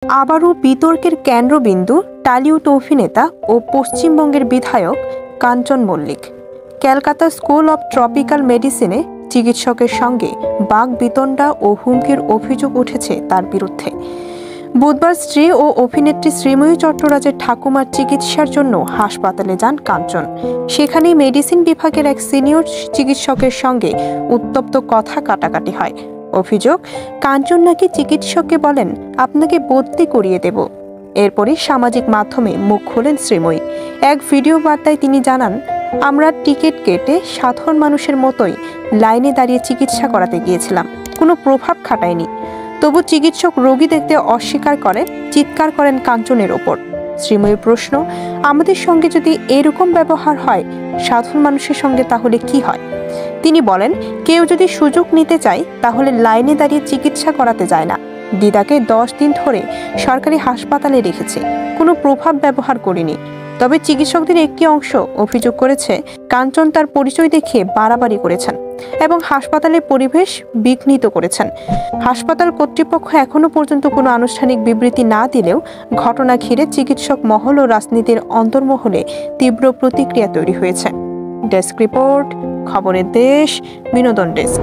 আবারও বিতর্কের কেন্দ্রবিন্দু টালিউড অভিনেতা ও পশ্চিমবঙ্গের বিধায়ক Kanchan Mallik. Calcutta school of tropical মেডিসিনে চিকিৎসকের সঙ্গে বাকবিতণ্ডা ও হুমকির অভিযোগ উঠেছে তার বিরুদ্ধে। বুধবার স্ত্রী ও অভিনেত্রী শ্রীময়ী চট্টরাজের ঠাকুমার চিকিৎসার জন্য হাসপাতালে যান কাঞ্চন। সেখানেই মেডিসিন বিভাগের এক সিনিয়র চিকিৎসকের সঙ্গে উত্তপ্ত কথা কাটাকাটি হয়। অভিযোগ, কাঞ্চন নাকি চিকিৎসককে বলেন, আপনাকে বদলি করিয়ে দেব। এরপরই সামাজিক মাধ্যমে মুখ খোলেন শ্রীময়ী। এক ভিডিও বার্তায় তিনি জানান, আমরা টিকিট কেটে সাধারণ মানুষের মতোই লাইনে দাঁড়িয়ে চিকিৎসা করাতে গিয়েছিলাম, কোনো প্রভাব খাটায়নি। তবু চিকিৎসক রোগী দেখতে অস্বীকার করেন, চিৎকার করেন কাঞ্চনের ওপর। শ্রীময়ীর প্রশ্ন, আমাদের সঙ্গে যদি এরকম ব্যবহার হয়, সাধারণ মানুষের সঙ্গে তাহলে কি হয়? তিনি বলেন, কেউ যদি সুযোগ নিতে চায় তাহলে লাইনে দাঁড়িয়ে চিকিৎসা করাতে যায় না। দিদাকে 10 দিন ধরে সরকারি হাসপাতালে রেখেছে, কোনো প্রভাব ব্যবহার করিনি। তবে চিকিৎসকদের একটি অংশ অভিযোগ করেছে, কাঞ্চন তার পরিচয় দেখিয়ে বাড়াবাড়ি করেছেন এবং হাসপাতালের পরিবেশ বিঘ্নিত করেছেন। হাসপাতাল কর্তৃপক্ষ এখনো পর্যন্ত কোনো আনুষ্ঠানিক বিবৃতি না দিলেও ঘটনা ঘিরে চিকিৎসক মহল ও রাজনীতির অন্তর্মহলে তীব্র প্রতিক্রিয়া তৈরি হয়েছে। ডেস্ক রিপোর্ট, খবরের দেশ, বিনোদন ডেস্ক।